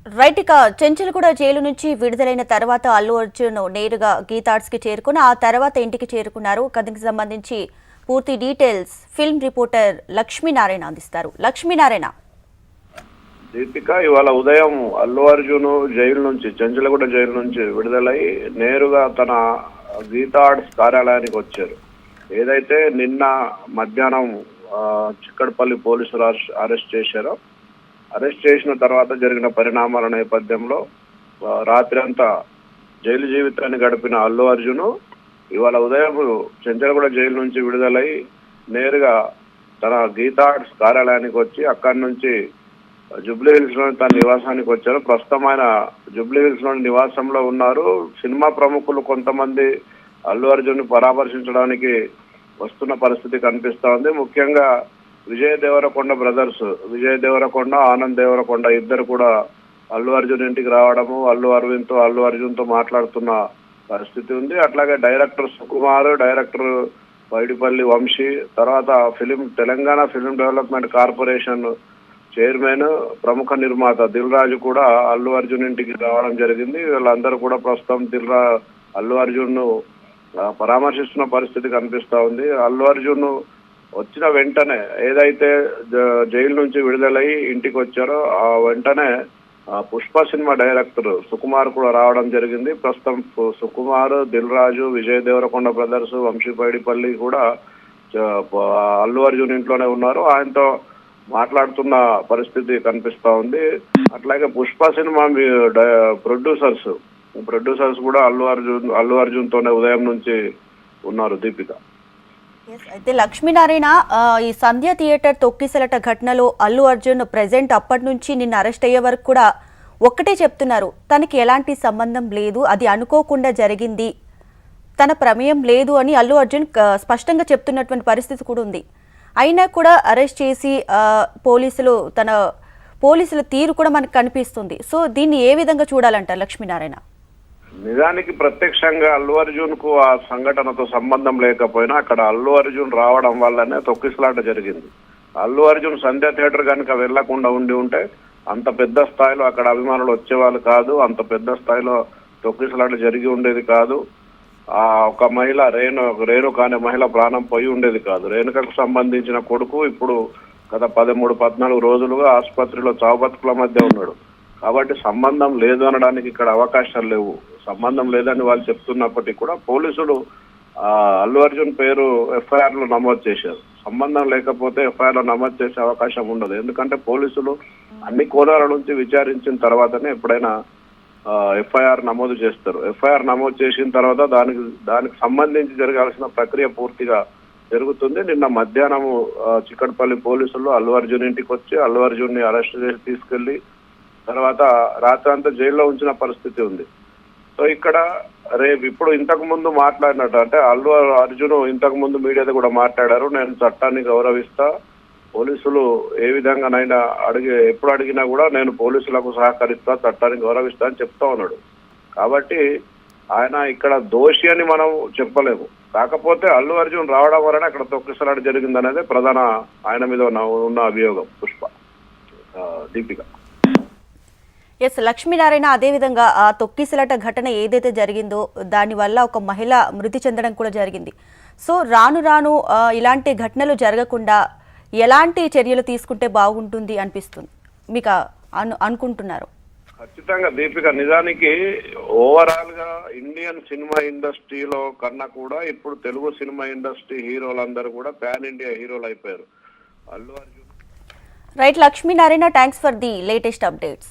Right ఇక Chanchalguda jail నుంచి విడుదలైన తర్వాత అల్లు అర్జున్ నేరుగా గీతార్ట్స్ కి చేరుకుని ఆ తర్వాత ఇంటికి చేరుకున్నారు. కథకి సంబంధించి పూర్తి డీటెయిల్స్ ఫిల్మ్ రిపోర్టర్ లక్ష్మీనారాయణ అందిస్తారు. లక్ష్మీనారాయణ. దీపిక ఇవాళ ఉదయం అల్లు అర్జున్ జైలు నుంచి చెంచల్గూడ జైలు నుంచి విడుదలై నేరుగా తన గీతా ఆర్ట్స్ కార్యాలయానికి వచ్చారు. ఏదైతే నిన్న మధ్యాహ్నం చిక్కడపల్లి పోలీసులు అరెస్ట్ చేశారో, అరెస్ట్ చేసిన తర్వాత జరిగిన పరిణామాల నేపథ్యంలో రాత్రి అంతా జైలు జీవితాన్ని గడిపిన అల్లు అర్జున్ ఇవాళ ఉదయం చెంచల్గూడ జైలు నుంచి విడుదలై నేరుగా తన గీతా ఆర్ట్స్ కార్యాలయానికి వచ్చి అక్కడి నుంచి జూబ్లీ హిల్స్ లోని తన నివాసానికి వచ్చారు. ప్రస్తుతం ఆయన జూబ్లీ హిల్స్ లోని నివాసంలో ఉన్నారు. సినిమా ప్రముఖులు కొంతమంది అల్లు అర్జున్ ని పరామర్శించడానికి వస్తున్న పరిస్థితి కనిపిస్తా ఉంది. ముఖ్యంగా విజయ్ దేవరకొండ బ్రదర్స్, విజయ్ దేవరకొండ, ఆనంద్ దేవరకొండ ఇద్దరు కూడా అల్లు అర్జున్ ఇంటికి రావడము, అల్లు అర్జున్ తో మాట్లాడుతున్న పరిస్థితి ఉంది. అట్లాగే డైరెక్టర్ సుకుమార్, డైరెక్టర్ పైడిపల్లి వంశీ, తర్వాత Telangana film development corporation chairman, ప్రముఖ నిర్మాత దిల్ రాజు కూడా అల్లు అర్జున్ ఇంటికి రావడం జరిగింది. వీళ్ళందరూ కూడా ప్రస్తుతం అల్లు అర్జున్ ను పరామర్శిస్తున్న పరిస్థితి కనిపిస్తా ఉంది. అల్లు అర్జున్ వచ్చిన వెంటనే ఏదైతే జైలు నుంచి విడుదలై ఇంటికి వచ్చారో ఆ వెంటనే పుష్ప సినిమా డైరెక్టర్ సుకుమార్ కూడా రావడం జరిగింది. ప్రస్తుతం సుకుమార్, దిల్ రాజు, విజయ్ దేవరకొండ బ్రదర్స్, వంశీ పైడిపల్లి కూడా అల్లు అర్జున్ ఇంట్లోనే ఉన్నారు. ఆయనతో మాట్లాడుతున్న పరిస్థితి కనిపిస్తా ఉంది. అట్లాగే పుష్ప సినిమా ప్రొడ్యూసర్స్ కూడా అల్లు అర్జున్ తోనే ఉదయం నుంచి ఉన్నారు. దీపిక. అయితే లక్ష్మీనారాయణ, ఈ సంధ్య థియేటర్ తొక్కిసలట ఘటనలో అల్లు అర్జున్ ప్రెజెంట్ అప్పటి నుంచి నిన్న అరెస్ట్ అయ్యే వరకు కూడా ఒక్కటే చెప్తున్నారు, తనకి ఎలాంటి సంబంధం లేదు, అది అనుకోకుండా జరిగింది, తన ప్రమేయం లేదు అని అల్లు అర్జున్ స్పష్టంగా చెప్తున్నటువంటి పరిస్థితి కూడా ఉంది. అయినా కూడా అరెస్ట్ చేసి పోలీసుల తీరు కూడా మనకు కనిపిస్తుంది. సో దీన్ని ఏ విధంగా చూడాలంటారు లక్ష్మీనారాయణ? నిజానికి ప్రత్యక్షంగా అల్లు అర్జున్ కు ఆ సంఘటనతో సంబంధం లేకపోయినా అక్కడ అల్లు అర్జున్ రావడం వల్లనే తొక్కిసలాట జరిగింది. అల్లు అర్జున్ సంధ్య థియేటర్ కనుక వెళ్లకుండా ఉంటే అంత పెద్ద స్థాయిలో అక్కడ అభిమానులు వచ్చేవాళ్ళు కాదు, అంత పెద్ద స్థాయిలో తొక్కిసలాట జరిగి ఉండేది కాదు. ఒక మహిళ రేణుక అనే మహిళ ప్రాణం పోయి ఉండేది కాదు. రేణుకకు సంబంధించిన కొడుకు ఇప్పుడు గత 13-14 రోజులుగా ఆసుపత్రిలో చావు బతుకుల మధ్య ఉన్నాడు. కాబట్టి సంబంధం లేదు అనడానికి ఇక్కడ అవకాశాలు లేవు. సంబంధం లేదని వాళ్ళు చెప్తున్నప్పటికీ కూడా పోలీసులు అల్లు అర్జున్ పేరు ఎఫ్ఐఆర్ లో నమోదు చేశారు. సంబంధం లేకపోతే ఎఫ్ఐఆర్ లో నమోదు చేసే అవకాశం ఉండదు. ఎందుకంటే పోలీసులు అన్ని కోణాల నుంచి విచారించిన తర్వాతనే ఎప్పుడైనా ఎఫ్ఐఆర్ నమోదు చేస్తారు. ఎఫ్ఐఆర్ నమోదు చేసిన తర్వాత దానికి సంబంధించి జరగాల్సిన ప్రక్రియ పూర్తిగా జరుగుతుంది. నిన్న మధ్యాహ్నం చిక్కడపల్లి పోలీసులు అల్లు అర్జున్ ఇంటికి వచ్చి అల్లు అర్జున్ ని అరెస్ట్ చేసి తీసుకెళ్లి తర్వాత రాత్రి అంతా జైల్లో ఉంచిన పరిస్థితి ఉంది. సో ఇక్కడ ఇప్పుడు ఇంతకు ముందు మాట్లాడినట్టు అంటే అల్లు అర్జున్ ఇంతకు ముందు మీడియాతో కూడా మాట్లాడారు, నేను చట్టాన్ని గౌరవిస్తా, పోలీసులు ఏ విధంగానైనా ఎప్పుడు అడిగినా కూడా నేను పోలీసులకు సహకరిస్తా, చట్టాన్ని గౌరవిస్తా అని చెప్తా ఉన్నాడు. కాబట్టి ఆయన ఇక్కడ దోషి అని మనం చెప్పలేము. కాకపోతే అల్లు అర్జున్ రావడం వలన అక్కడ తొక్కిసలాట జరిగిందనేది ప్రధాన ఆయన మీద ఉన్న అభియోగం. పుష్ప. దీపిక. ఎస్ లక్ష్మీనారాయణ, అదేవిధంగా ఆ తొక్కిసలాట ఘటన ఏదైతే జరిగిందో దానివల్ల ఒక మహిళ మృతి చెందడం కూడా జరిగింది. సో రాను ఇలాంటి ఘటనలు జరగకుండా ఎలాంటి చర్యలు తీసుకుంటే బాగుంటుంది అనిపిస్తుంది మీకు అనుకుంటున్నారు? ఖచ్చితంగా దీపిక, నిజానికి ఓవరాల్ గా ఇండియన్ సినిమా ఇండస్ట్రీలో కన్నా కూడా ఇప్పుడు తెలుగు సినిమా ఇండస్ట్రీ హీరోలందరూ కూడా పాన్ ఇండియా హీరోలు అయిపోయారు. Allu Arjun. Right Lakshminarayana, thanks for the latest updates.